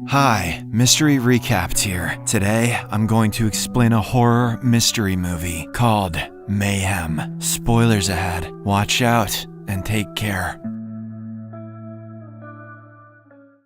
Hi, Mystery Recapped here. Today, I'm going to explain a horror mystery movie called Mayhem. Spoilers ahead. Watch out and take care.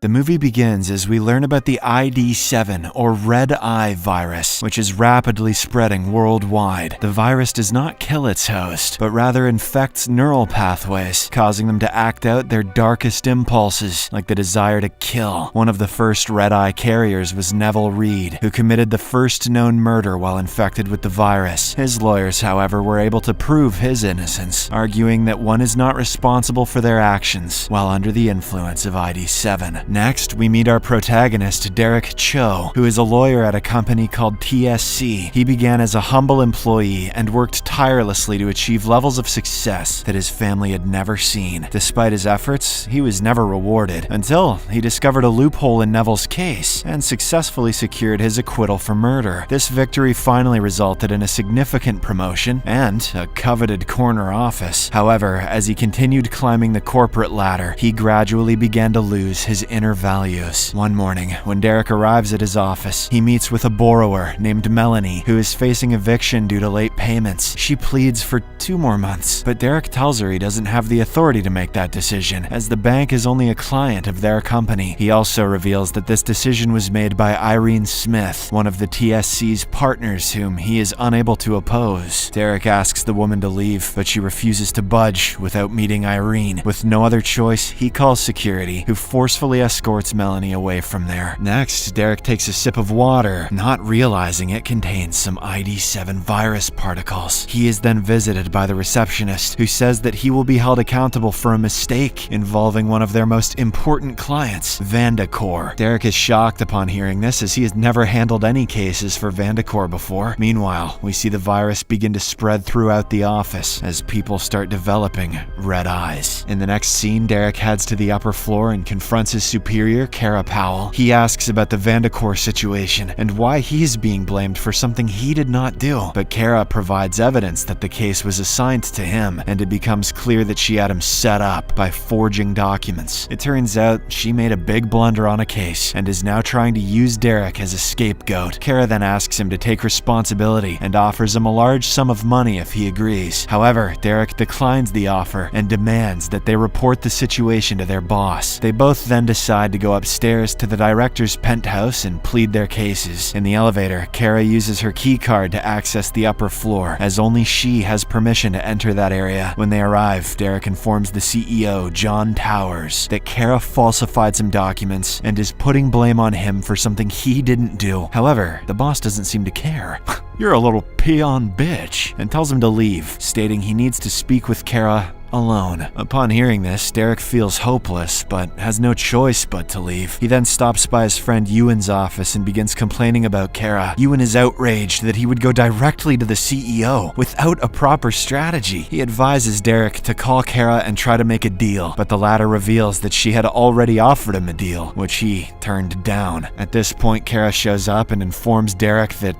The movie begins as we learn about the ID7 or Red Eye virus, which is rapidly spreading worldwide. The virus does not kill its host, but rather infects neural pathways, causing them to act out their darkest impulses, like the desire to kill. One of the first Red Eye carriers was Neville Reed, who committed the first known murder while infected with the virus. His lawyers, however, were able to prove his innocence, arguing that one is not responsible for their actions while under the influence of ID7. Next, we meet our protagonist, Derek Cho, who is a lawyer at a company called TSC. He began as a humble employee and worked tirelessly to achieve levels of success that his family had never seen. Despite his efforts, he was never rewarded until he discovered a loophole in Neville's case and successfully secured his acquittal for murder. This victory finally resulted in a significant promotion and a coveted corner office. However, as he continued climbing the corporate ladder, he gradually began to lose his inner values. One morning, when Derek arrives at his office, he meets with a borrower named Melanie, who is facing eviction due to late payments. She pleads for 2 more months, but Derek tells her he doesn't have the authority to make that decision, as the bank is only a client of their company. He also reveals that this decision was made by Irene Smith, one of the TSC's partners whom he is unable to oppose. Derek asks the woman to leave, but she refuses to budge without meeting Irene. With no other choice, he calls security, who forcefully escorts Melanie away from there. Next, Derek takes a sip of water, not realizing it contains some ID7 virus particles. He is then visited by the receptionist, who says that he will be held accountable for a mistake involving one of their most important clients, Vandacor. Derek is shocked upon hearing this, as he has never handled any cases for Vandacor before. Meanwhile, we see the virus begin to spread throughout the office as people start developing red eyes. In the next scene, Derek heads to the upper floor and confronts his superior, Kara Powell. He asks about the Vandacor situation and why he is being blamed for something he did not do, but Kara provides evidence that the case was assigned to him, and it becomes clear that she had him set up by forging documents. It turns out she made a big blunder on a case and is now trying to use Derek as a scapegoat. Kara then asks him to take responsibility and offers him a large sum of money if he agrees. However, Derek declines the offer and demands that they report the situation to their boss. They both then decide to go upstairs to the director's penthouse and plead their cases. In the elevator, Kara uses her key card to access the upper floor, as only she has permission to enter that area. When they arrive, Derek informs the CEO, John Towers, that Kara falsified some documents and is putting blame on him for something he didn't do. However, the boss doesn't seem to care. "You're a little peon bitch," and tells him to leave, stating he needs to speak with Kara alone. Upon hearing this, Derek feels hopeless, but has no choice but to leave. He then stops by his friend Ewan's office and begins complaining about Kara. Ewan is outraged that he would go directly to the CEO without a proper strategy. He advises Derek to call Kara and try to make a deal, but the latter reveals that she had already offered him a deal, which he turned down. At this point, Kara shows up and informs Derek that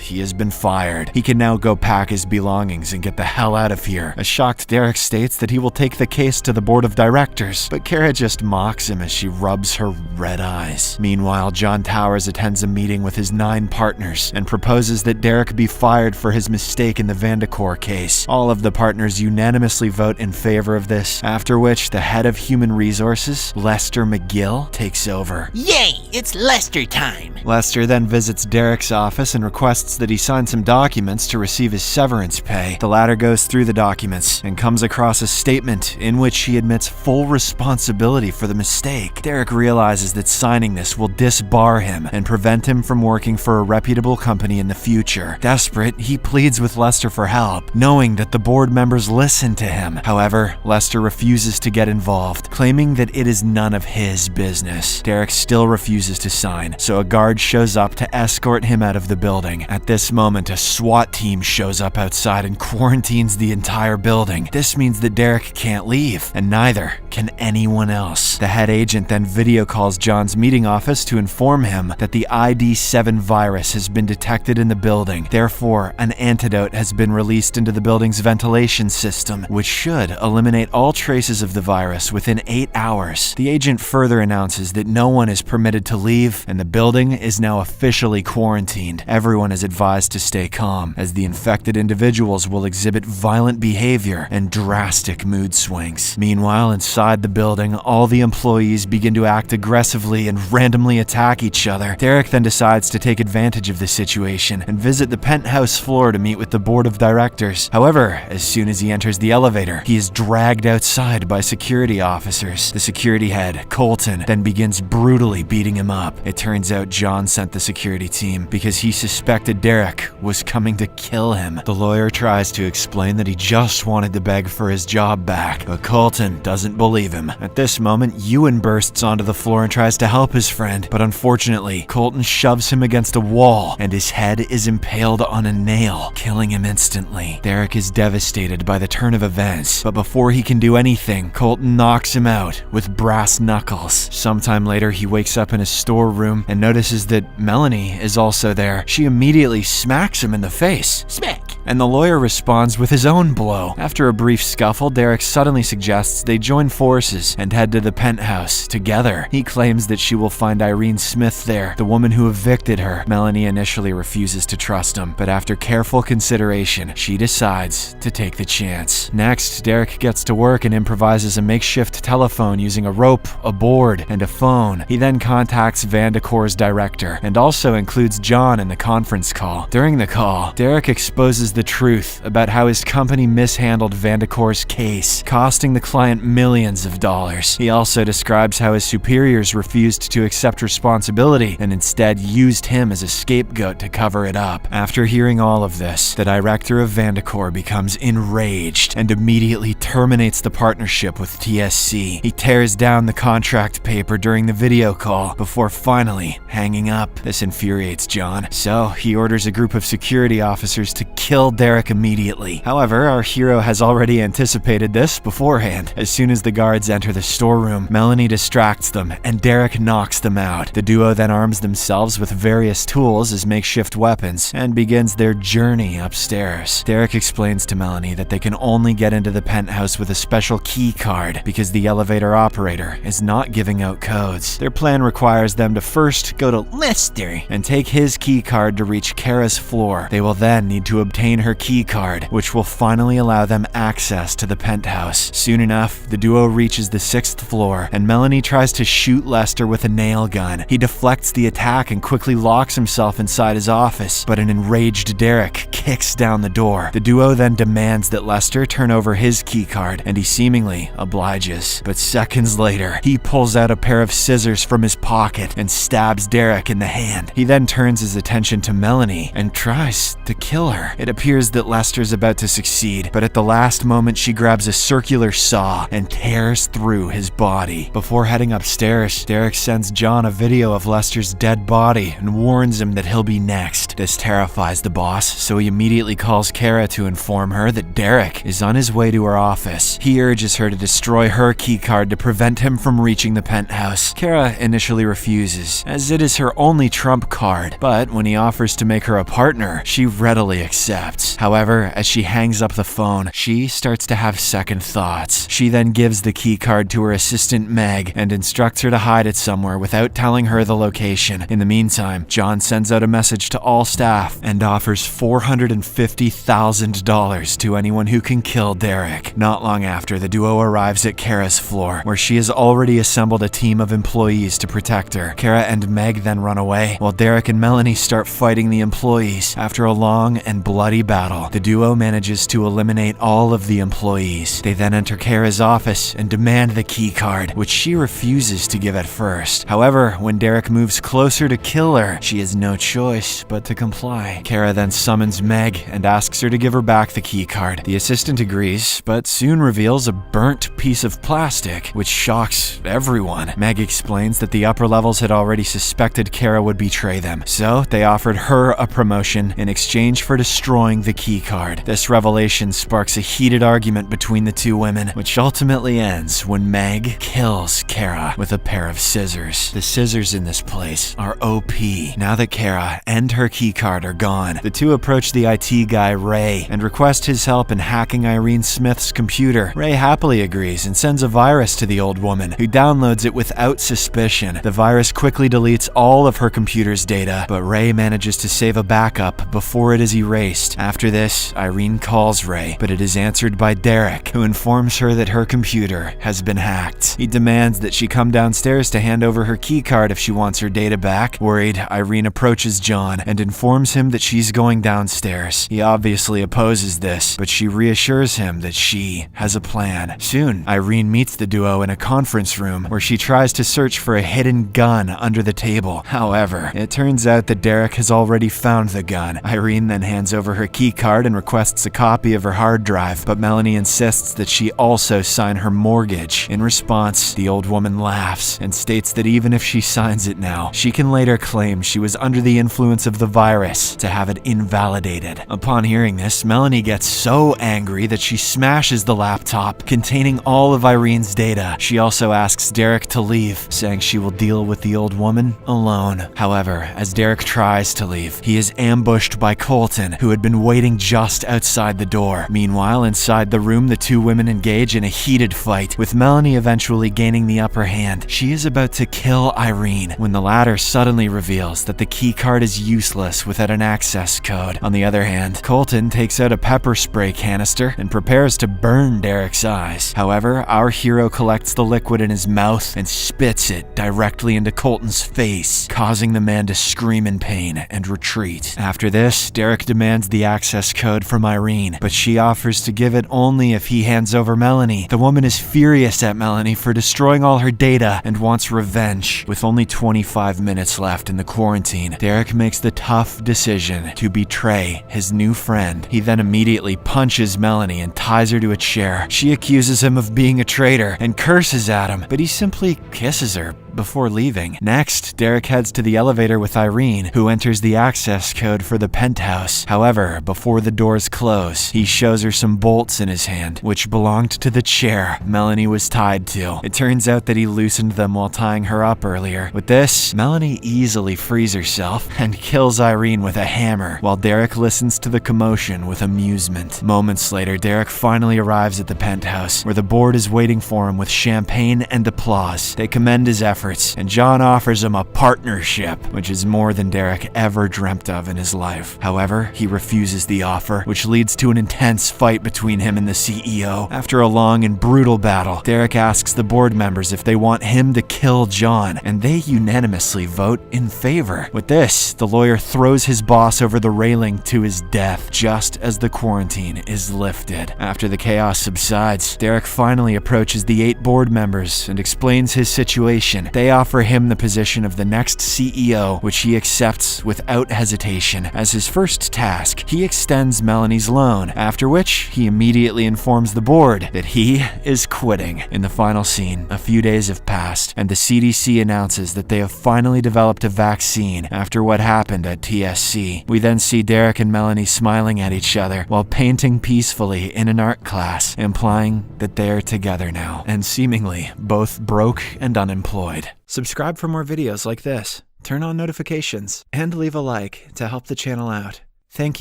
he has been fired. He can now go pack his belongings and get the hell out of here. A shocked Derek states that he will take the case to the board of directors, but Kara just mocks him as she rubs her red eyes. Meanwhile, John Towers attends a meeting with his 9 partners and proposes that Derek be fired for his mistake in the Vandacor case. All of the partners unanimously vote in favor of this, after which the head of human resources, Lester McGill, takes over. Yay! It's Lester time! Lester then visits Derek's office and requests that he sign some documents to receive his severance pay. The latter goes through the documents and comes across a statement in which he admits full responsibility for the mistake. Derek realizes that signing this will disbar him and prevent him from working for a reputable company in the future. Desperate, he pleads with Lester for help, knowing that the board members listen to him. However, Lester refuses to get involved, claiming that it is none of his business. Derek still refuses to sign, so a guard shows up to escort him out of the building. building. At this moment, a SWAT team shows up outside and quarantines the entire building. This means that Derek can't leave, and neither can anyone else. The head agent then video calls John's meeting office to inform him that the ID7 virus has been detected in the building. Therefore, an antidote has been released into the building's ventilation system, which should eliminate all traces of the virus within 8 hours. The agent further announces that no one is permitted to leave, and the building is now officially quarantined. Everyone is advised to stay calm, as the infected individuals will exhibit violent behavior and drastic mood swings. Meanwhile, inside the building, all the employees begin to act aggressively and randomly attack each other. Derek then decides to take advantage of the situation and visit the penthouse floor to meet with the board of directors. However, as soon as he enters the elevator, he is dragged outside by security officers. The security head, Colton, then begins brutally beating him up. It turns out John sent the security team because he suspected Derek was coming to kill him. The lawyer tries to explain that he just wanted to beg for his job back, but Colton doesn't believe him. At this moment, Ewan bursts onto the floor and tries to help his friend, but unfortunately, Colton shoves him against a wall and his head is impaled on a nail, killing him instantly. Derek is devastated by the turn of events, but before he can do anything, Colton knocks him out with brass knuckles. Sometime later, he wakes up in his storeroom and notices that Melanie is also there. She immediately smacks him in the face. Smack. And the lawyer responds with his own blow. After a brief scuffle, Derek suddenly suggests they join forces and head to the penthouse together. He claims that she will find Irene Smith there, the woman who evicted her. Melanie initially refuses to trust him, but after careful consideration, she decides to take the chance. Next, Derek gets to work and improvises a makeshift telephone using a rope, a board, and a phone. He then contacts Vandecor's director and also includes John in the conference call. During the call, Derek exposes the truth about how his company mishandled Vandecor's case, costing the client millions of dollars. He also describes how his superiors refused to accept responsibility and instead used him as a scapegoat to cover it up. After hearing all of this, the director of Vandecor becomes enraged and immediately terminates the partnership with TSC. He tears down the contract paper during the video call before finally hanging up. This infuriates John, so he orders a group of security officers to kill Derek immediately. However, our hero has already anticipated this beforehand. As soon as the guards enter the storeroom, Melanie distracts them and Derek knocks them out. The duo then arms themselves with various tools as makeshift weapons and begins their journey upstairs. Derek explains to Melanie that they can only get into the penthouse with a special key card because the elevator operator is not giving out codes. Their plan requires them to first go to Lester. and take his key card to reach Kara's floor. They will then need to obtain her key card, which will finally allow them access to the penthouse. Soon enough, the duo reaches the 6th floor, and Melanie tries to shoot Lester with a nail gun. He deflects the attack and quickly locks himself inside his office, but an enraged Derek kicks down the door. The duo then demands that Lester turn over his key card, and he seemingly obliges. But seconds later, he pulls out a pair of scissors from his pocket and stabs Derek in the hand. He then turns his attention to Melanie and tries to kill her. It appears that Lester's about to succeed, but at the last moment she grabs a circular saw and tears through his body. Before heading upstairs, Derek sends John a video of Lester's dead body and warns him that he'll be next. This terrifies the boss, so he immediately calls Kara to inform her that Derek is on his way to her office. He urges her to destroy her keycard to prevent him from reaching the penthouse. Kara initially refuses, as it is her only trump card, but when he offers to make her a partner, she readily accepts. However, as she hangs up the phone, she starts to have second thoughts. She then gives the keycard to her assistant Meg and instructs her to hide it somewhere without telling her the location. In the meantime, John sends out a message to all staff and offers $450,000 to anyone who can kill Derek. Not long after, the duo arrives at Kara's floor, where she has already assembled a team of employees to protect her. Kara and Meg then run away, while Derek and Melanie start fighting the employees. After a long and bloody battle, the duo manages to eliminate all of the employees. They then enter Kara's office and demand the key card, which she refuses to give at first. However, when Derek moves closer to kill her, she has no choice but to comply. Kara then summons Meg and asks her to give her back the keycard. The assistant agrees, but soon reveals a burnt piece of plastic, which shocks everyone. Meg explains that the upper levels had already suspected Kara would betray them, so they offered her a promotion in exchange for destroying the keycard. This revelation sparks a heated argument between the two women, which ultimately ends when Meg kills Kara with a pair of scissors. The scissors in this place are OP. Now that Kara and her keycard are gone, the two approach the IT guy Ray and request his help in hacking Irene Smith's computer. Ray happily agrees and sends a virus to the old woman, who downloads it without suspicion. The virus quickly deletes all of her computer's data, but Ray manages to save a backup before it is erased. After this, Irene calls Ray, but it is answered by Derek, who informs her that her computer has been hacked. He demands that she come downstairs to hand over her keycard if she wants her data back. Worried, Irene approaches John and informs him that she's going downstairs. He obviously opposes this, but she reassures him that she has a plan. Soon, Irene meets the duo in a conference room where she tries to search for a hidden gun under the table. However, it turns out that Derek has already found the gun. Irene then hands over her keycard and requests a copy of her hard drive, but Melanie insists that she also sign her mortgage. In response, the old woman laughs and states that even if she signs it now, she can later claim she was under the influence of the virus to have it invalidated. Upon hearing this, Melanie gets so angry that she smashes the laptop containing all of Irene's data. She also asks Derek to leave, saying she will deal with the old woman alone. However, as Derek tries to leave, he is ambushed by Colton, who had been waiting just outside the door. Meanwhile, inside the room, the two women engage in a heated fight, with Melanie eventually gaining the upper hand. She is about to kill Irene when the latter suddenly reveals that the keycard is useless without an access code. On the other hand, Colton takes out a pepper spray canister and prepares to burn Derek's eyes. However, our hero collects the liquid in his mouth and spits it directly into Colton's face, causing the man to scream in pain and retreat. After this, Derek demands the access code from Irene, but she offers to give it only if he hands over Melanie. The woman is furious at Melanie for destroying all her data and wants revenge. With only 25 minutes left in the quarantine, Derek makes the tough decision to betray his new friend. He then immediately punches Melanie and ties her to a chair. She accuses him of being a traitor and curses at him, but he simply kisses her before leaving. Next, Derek heads to the elevator with Irene, who enters the access code for the penthouse. However, before the doors close, he shows her some bolts in his hand, which belonged to the chair Melanie was tied to. It turns out that he loosened them while tying her up earlier. With this, Melanie easily frees herself and kills Irene with a hammer, while Derek listens to the commotion with amusement. Moments later, Derek finally arrives at the penthouse, where the board is waiting for him with champagne and applause. They commend his efforts, and John offers him a partnership, which is more than Derek ever dreamt of in his life. However, he refuses the offer, which leads to an intense fight between him and the CEO. After a long and brutal battle, Derek asks the board members if they want him to kill John, and they unanimously vote in favor. With this, the lawyer throws his boss over the railing to his death, just as the quarantine is lifted. After the chaos subsides, Derek finally approaches the 8 board members and explains his situation. They offer him the position of the next CEO, which he accepts without hesitation. As his first task, he extends Melanie's loan, after which he immediately informs the board that he is quitting. In the final scene, a few days have passed, and the CDC announces that they have finally developed a vaccine after what happened at TSC. We then see Derek and Melanie smiling at each other while painting peacefully in an art class, implying that they are together now, and seemingly both broke and unemployed. Subscribe for more videos like this, turn on notifications, and leave a like to help the channel out. Thank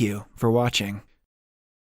you for watching.